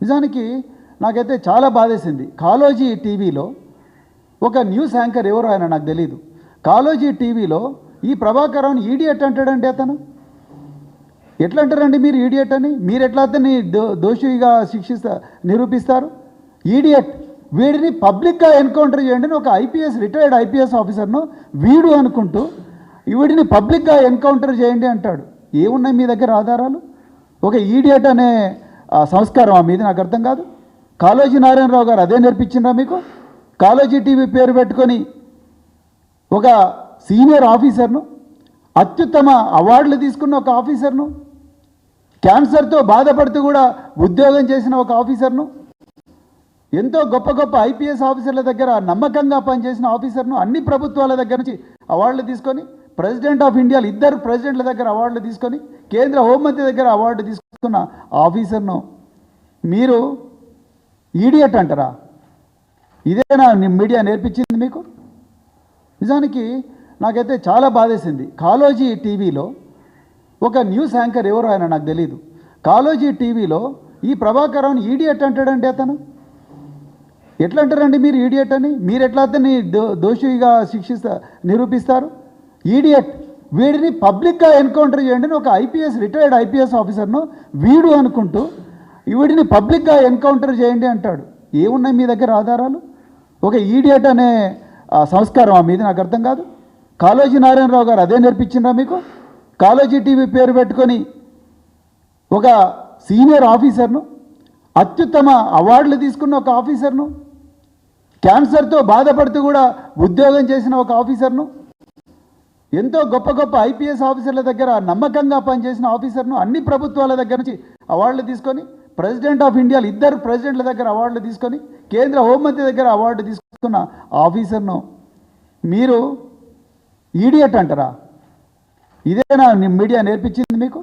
నిజానికి నాకైతే చాలా బాధేసింది. కాలోజీ టీవీలో ఒక న్యూస్ యాంకర్ ఎవరో ఆయన నాకు తెలియదు. కాలోజీ టీవీలో ఈ ప్రభాకరన్ ఈడియట్ అంటాడండి. అతను ఎట్లా అంటారండి మీరు ఈడియట్ అని? మీరు ఎట్లా అతన్ని దోషిగా నిరూపిస్తారు? ఈడియట్, వీడిని పబ్లిక్గా ఎన్కౌంటర్ చేయండి. ఒక రిటైర్డ్ ఐపీఎస్ ఆఫీసర్ను వీడు అనుకుంటూ వీడిని పబ్లిక్గా ఎన్కౌంటర్ చేయండి అంటాడు. ఏమున్నాయి మీ దగ్గర ఆధారాలు? ఒక ఈడియట్ అనే సంస్కారం మీది నాకు అర్థం కాదు. కాళోజీ నారాయణరావు గారు అదే నేర్పించిండ్రా మీకు? కాళోజీ టీవీ పేరు పెట్టుకొని ఒక సీనియర్ ఆఫీసర్ను, అత్యుత్తమ అవార్డులు తీసుకున్న ఒక ఆఫీసర్ను, క్యాన్సర్తో బాధపడుతూ కూడా ఉద్యోగం చేసిన ఒక ఆఫీసర్ను, ఎంతో గొప్ప గొప్ప ఐపీఎస్ ఆఫీసర్ల దగ్గర నమ్మకంగా పనిచేసిన ఆఫీసర్ను, అన్ని ప్రభుత్వాల దగ్గర నుంచి అవార్డులు తీసుకొని, ప్రెసిడెంట్ ఆఫ్ ఇండియా ఇద్దరు ప్రెసిడెంట్ల దగ్గర అవార్డులు తీసుకొని, కేంద్ర హోంమంత్రి దగ్గర అవార్డు తీసుకున్న ఆఫీసర్ను మీరు ఈడియట్ అంటారా? ఇదేనా మీడియా నేర్పించింది మీకు? నిజానికి నాకైతే చాలా బాధేసింది. కాలోజీ టీవీలో ఒక న్యూస్ యాంకర్ ఎవరో ఆయన నాకు తెలియదు. కాలోజీ టీవీలో ఈ ప్రభాకరన్ ఈడియట్ అంటాడండి. అతను ఎట్లా అంటారండి మీరు ఈడియట్ అని? మీరు ఎట్లా అతన్ని దోషిగా నిరూపిస్తారు? ఈడియట్, వీడిని పబ్లిక్గా ఎన్కౌంటర్ చేయండి. ఒక రిటైర్డ్ ఐపీఎస్ ఆఫీసర్ను వీడు అనుకుంటూ వీడిని పబ్లిక్గా ఎన్కౌంటర్ చేయండి అంటాడు. ఏమున్నాయి మీ దగ్గర ఆధారాలు? ఒక ఈడియట్ అనే సంస్కారం మీది నాకు అర్థం కాదు. కాళోజీ నారాయణరావు గారు అదే నేర్పించిండ్రా మీకు? కాళోజీ టీవీ పేరు పెట్టుకొని ఒక సీనియర్ ఆఫీసర్ను, అత్యుత్తమ అవార్డులు తీసుకున్న ఒక ఆఫీసర్ను, క్యాన్సర్తో బాధపడుతూ కూడా ఉద్యోగం చేసిన ఒక ఆఫీసర్ను, ఎంతో గొప్ప గొప్ప ఐపీఎస్ ఆఫీసర్ల దగ్గర నమ్మకంగా పనిచేసిన ఆఫీసర్ను, అన్ని ప్రభుత్వాల దగ్గర నుంచి అవార్డులు తీసుకొని, ప్రెసిడెంట్ ఆఫ్ ఇండియా ఇద్దరు ప్రెసిడెంట్ల దగ్గర అవార్డులు తీసుకొని, కేంద్ర హోంమంత్రి దగ్గర అవార్డు తీసుకున్న ఆఫీసర్ను మీరు ఈడియట్ అంటారా? ఇదేనా మీడియా నేర్పించింది మీకు?